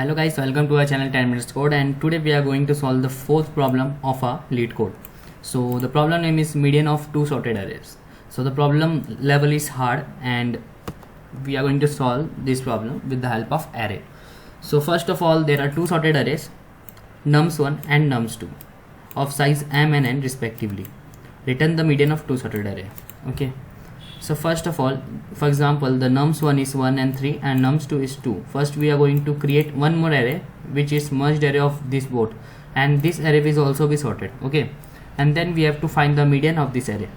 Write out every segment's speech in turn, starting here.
Hello guys, welcome to our channel 10 minutes code, and today we are going to solve the fourth problem of our Leetcode. So the problem name is median of two sorted arrays. So the problem level is hard and we are going to solve this problem with the help of array. So first of all, there are two sorted arrays, nums1 and nums2 of size m and n respectively. Return the median of two sorted array. Okay. So first of all, for example, the nums1 is 1 and 3 and nums2 is 2. First we are going to create one more array which is merged array of this both, and this array will also be sorted. Okay, and then we have to find the median of this array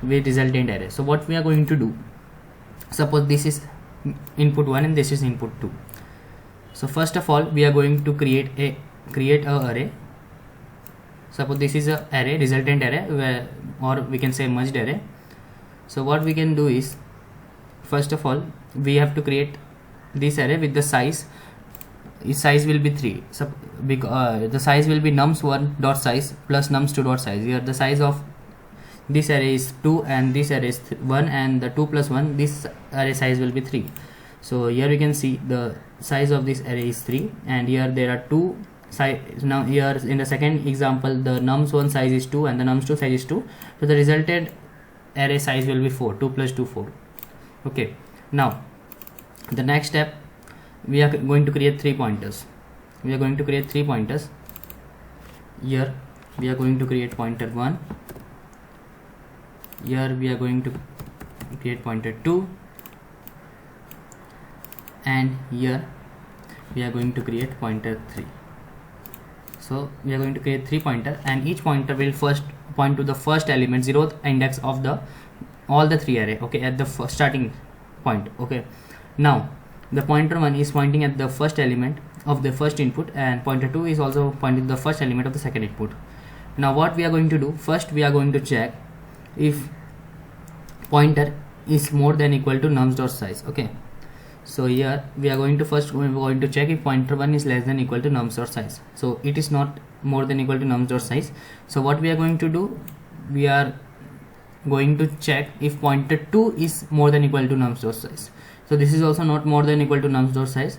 with resultant array. So what we are going to do, suppose this is input 1 and this is input 2. So first of all, we are going to create a array. Suppose this is a array, resultant array, or we can say merged array. So what we can do is, first of all, we have to create this array with the size. Its size will be 3. So the size will be nums1 dot size plus nums2 dot size. Here the size of this array is 2 and this array is 1, and the 2 plus 1, this array size will be 3. So here we can see the size of this array is 3, and here there are two size. Now here in the second example, the nums1 size is 2 and the nums2 size is 2. So the resulted array size will be 4. 2 plus 2, 4. Okay, now the next step, we are going to create 3 pointers. We are going to create 3 pointers. Here we are going to create pointer 1. Here we are going to create pointer 2, and here we are going to create pointer 3. So we are going to create 3 pointers, and each pointer will first point to the first element, 0th index of the all the 3 array. Okay, at the starting point. Okay, now the pointer 1 is pointing at the first element of the first input, and pointer 2 is also pointing to the first element of the second input. Now what we are going to do, first we are going to check if pointer is more than equal to nums dot size. Okay, so here we are going to check if pointer 1 is less than equal to nums dot size. So it is not more than equal to nums dot size. So what we are going to do, we are going to check if pointer 2 is more than equal to nums dot size. So this is also not more than equal to nums dot size.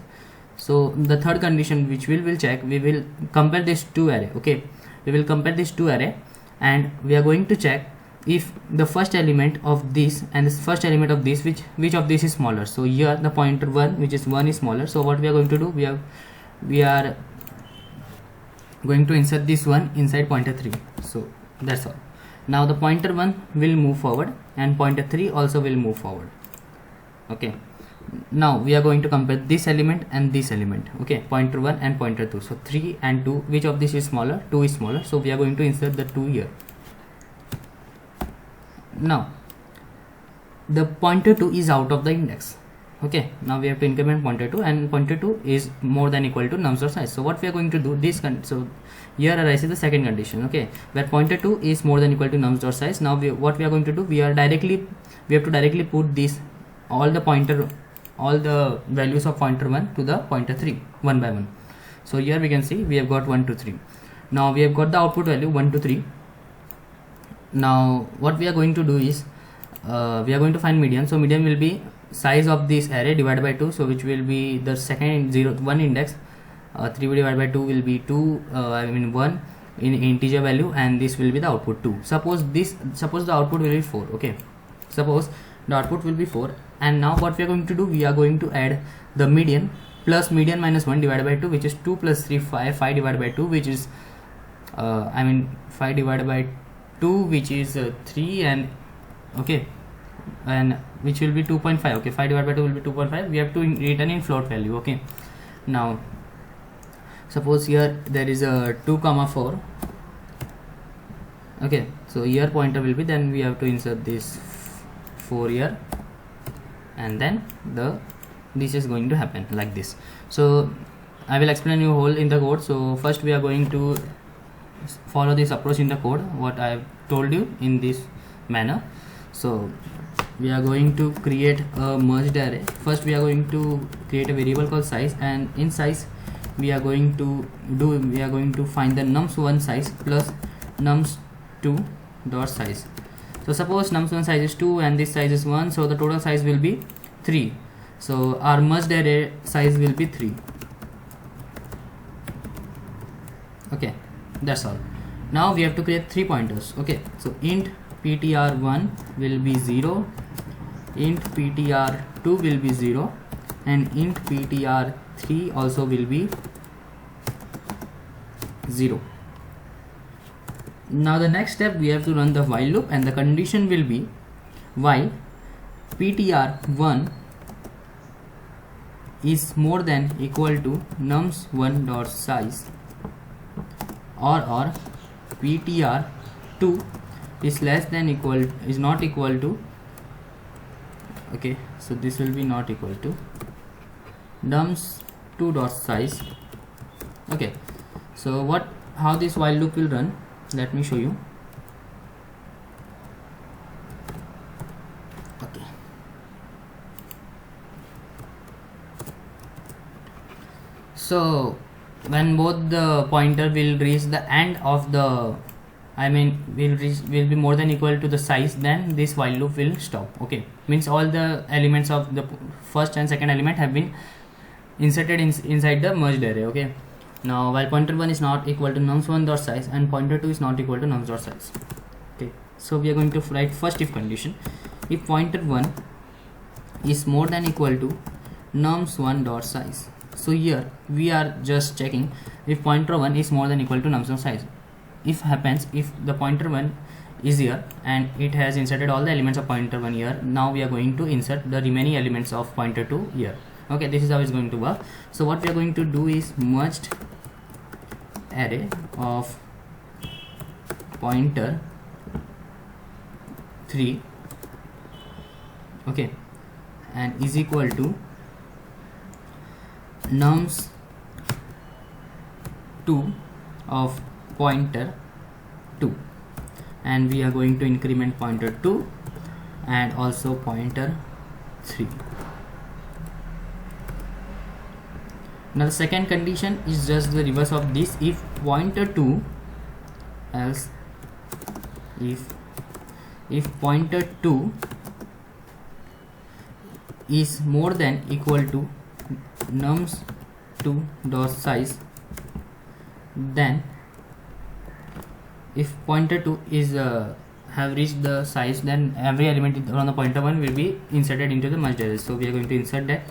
So the third condition which we will check, we will compare these two array. Okay, we will compare these two array, and we are going to check if the first element of this and this first element of this, which of this is smaller. So here the pointer 1, which is 1, is smaller. So what we are going to do, we are going to insert this one inside pointer 3. So that's all. Now the pointer 1 will move forward and pointer 3 also will move forward. Okay, now we are going to compare this element and this element. Okay, pointer 1 and pointer 2. So 3 and 2, which of this is smaller? 2 is smaller, so we are going to insert the 2 here. Now the pointer 2 is out of the index. Okay, now we have to increment pointer 2, and pointer 2 is more than equal to nums dot size. So what we are going to do, so here arises the second condition. Okay, where pointer 2 is more than equal to nums dot size. Now what we are going to do, we have to directly put this all the values of pointer 1 to the pointer 3 one by one. So here we can see we have got 1 to 3. Now we have got the output value 1 to 3. Now what we are going to do is, we are going to find median. So median will be size of this array divided by 2, so which will be the second 1 index. 3 divided by 2 will be 2, 1 in integer value, and this will be the output 2. Suppose the output will be 4. Okay, suppose the output will be 4, and now what we are going to do, we are going to add the median plus median minus 1 divided by 2, which is 2 plus 3, 5 divided by 2, which is 5 divided by 2, which is 3, and okay, and which will be 2.5. okay, 5 divided by 2 will be 2.5. we have to return in float value. Okay, now suppose here there is a 2 comma 4. Okay, so here pointer will be, then we have to insert this 4 here, and then this is going to happen like this. So I will explain you whole in the code. So first we are going to follow this approach in the code, what I have told you in this manner. So we are going to create a merged array. First we are going to create a variable called size, and in size we are going to find the nums1 size plus nums2 dot size. So suppose nums1 size is 2 and this size is 1, so the total size will be 3. So our merged array size will be 3. Okay, that's all. Now we have to create 3 pointers. Okay, so int ptr1 will be 0, int ptr2 will be 0, and int ptr3 also will be 0. Now the next step, we have to run the while loop, and the condition will be while ptr1 is more than equal to nums1 dot size, or ptr2 is less than is not equal to, okay, so this will be not equal to nums2 dot size. Okay, so how this while loop will run, let me show you. Okay, so when both the pointer will reach the end of the, will be more than equal to the size, then this while loop will stop. Okay, means all the elements of the first and second element have been inserted inside the merged array. Okay, now while pointer 1 is not equal to nums1 dot size and pointer 2 is not equal to nums dot size. Okay, so we are going to write first if condition. If pointer 1 is more than equal to nums1 dot size, so here we are just checking if pointer 1 is more than equal to nums1 size. If the pointer 1 is here and it has inserted all the elements of pointer 1 here, now we are going to insert the remaining elements of pointer 2 here. Okay, this is how it's going to work. So what we are going to do is merged array of pointer 3, okay, and is equal to nums2 of pointer 2, and we are going to increment pointer 2 and also pointer 3. Now the second condition is just the reverse of this. If pointer 2, else if pointer 2 is more than equal to nums2 dot size, then if pointer 2 is have reached the size, then every element on the pointer 1 will be inserted into the merged array. So we are going to insert that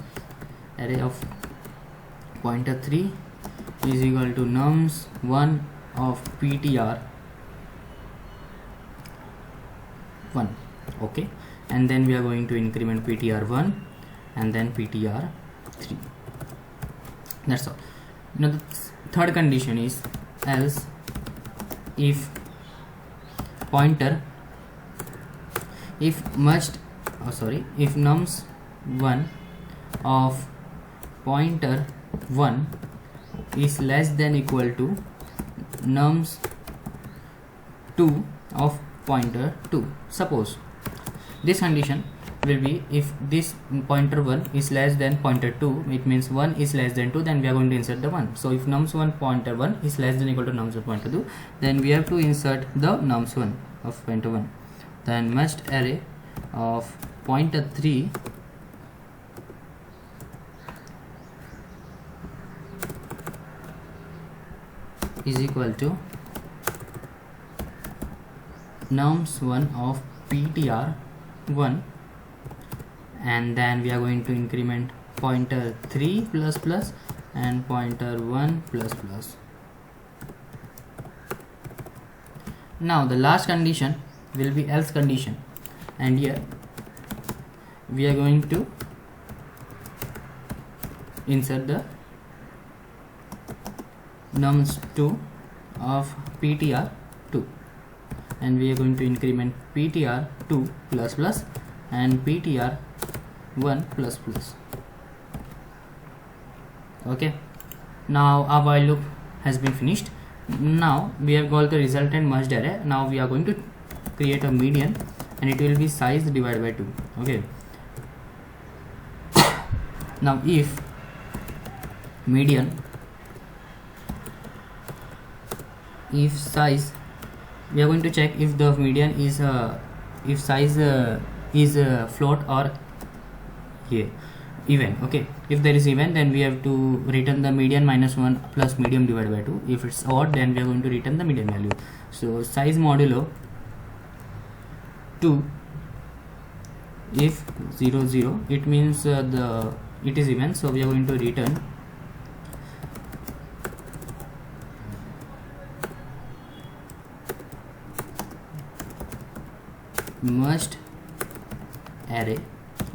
array of pointer 3 is equal to nums1 of ptr1, okay, and then we are going to increment ptr1 and then ptr3. That's all. Now the third condition is else if nums1 of pointer 1 is less than equal to nums2 of pointer 2. Suppose this condition will be if this pointer 1 is less than pointer 2, it means 1 is less than 2, then we are going to insert the 1. So if nums1 pointer 1 is less than equal to nums1 pointer 2, then we have to insert the nums1 of pointer 1. Then merged array of pointer 3 is equal to nums1 of ptr1, and then we are going to increment pointer 3 plus plus and pointer 1 plus plus. Now the last condition will be else condition, and here we are going to insert the nums2 of ptr2, and we are going to increment ptr2 plus plus and ptr1 plus plus. Okay, now our while loop has been finished. Now we have got the resultant merged array. Now we are going to create a median, and it will be size divided by 2. Okay, now if median, if size, we are going to check if the median is if size is float or here. even. Okay, if there is even, then we have to return the median minus 1 plus median divided by 2. If it's odd, then we are going to return the median value. So size modulo 2, if 0 0, it means it is even, so we are going to return merged array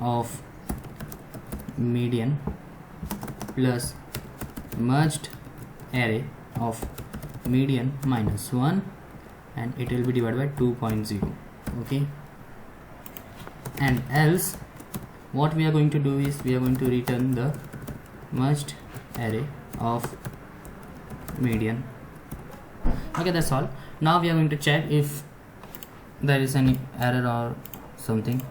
of median plus merged array of median minus 1, and it will be divided by 2.0. okay, and else what we are going to do is we are going to return the merged array of median. Okay, that's all. Now we are going to check if there is any error or something.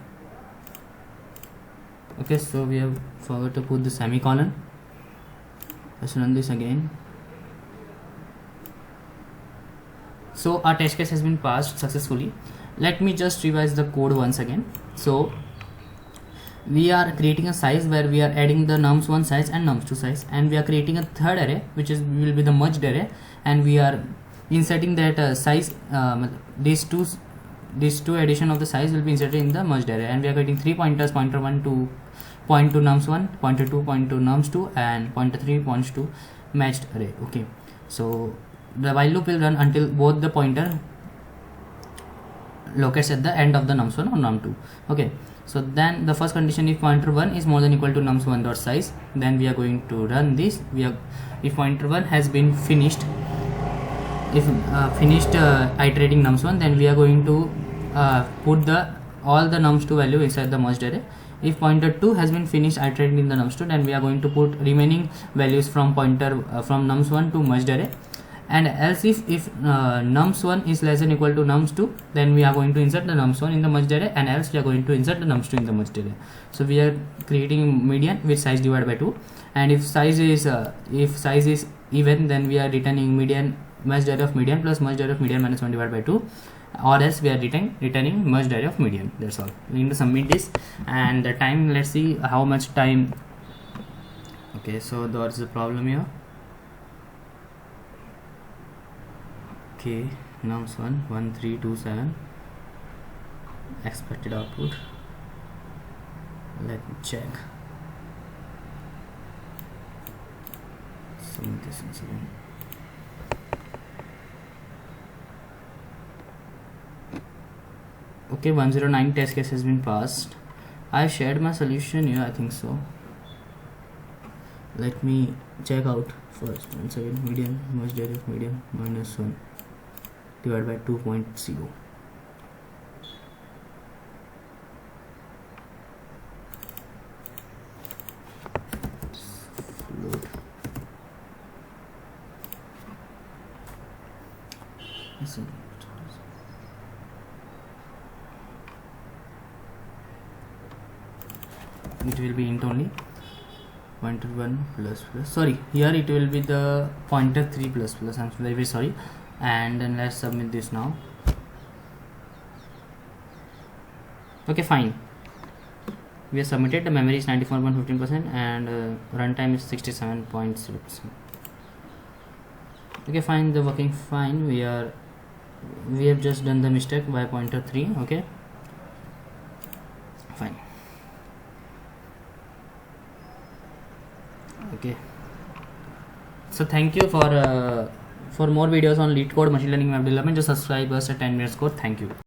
Okay, so we have forgot to put the semicolon. Let's run this again. So our test case has been passed successfully. Let me just revise the code once again. So we are creating a size where we are adding the nums1 size and nums2 size, and we are creating a third array which will be the merged array, and we are inserting that size, these two addition of the size will be inserted in the merged array, and we are getting 3 pointers, pointer 1 to point to nums1, pointer 2 point to nums2, and pointer 3 points to matched array. Okay, so the while loop will run until both the pointer locates at the end of the nums1 or num2. okay, so then the first condition, if pointer 1 is more than equal to nums1 dot size, then we are going to run this. If pointer 1 has been finished, if finished iterating nums1, then we are going to put all the nums2 value inside the merged array. If pointer 2 has been finished iterating in the nums2, then we are going to put remaining values from pointer from nums1 to merged array. And else if nums1 is less than equal to nums2, then we are going to insert the nums1 in the merged array, and else we are going to insert the nums2 in the merged array. So we are creating median with size divided by 2, and if size is even, then we are returning median merged array of median plus merged array of median minus 1 divided by 2, or else we are returning merged array of median. That's all. We need to submit this, and the time, let's see how much time. Okay, so that's the problem here. Okay, nums1 1327 expected output. Let me check. Submit this once again. Okay, 109 test case has been passed. I shared my solution here, I think so. Let me check out first once again. Median merged array of median minus 1 divided by 2.0. Load. It will be int only. Pointer 1 plus plus, sorry, here it will be the pointer 3 plus plus. I'm very sorry. And then let's submit this now. Okay, fine, we have submitted. The memory is 94.15% and runtime is 67.0%. okay, fine, the working fine. We have just done the mistake by pointer 3. okay, fine. Okay, so thank you for more videos on Leetcode machine learning web development. Just subscribe us at 10 minutes code. Thank you.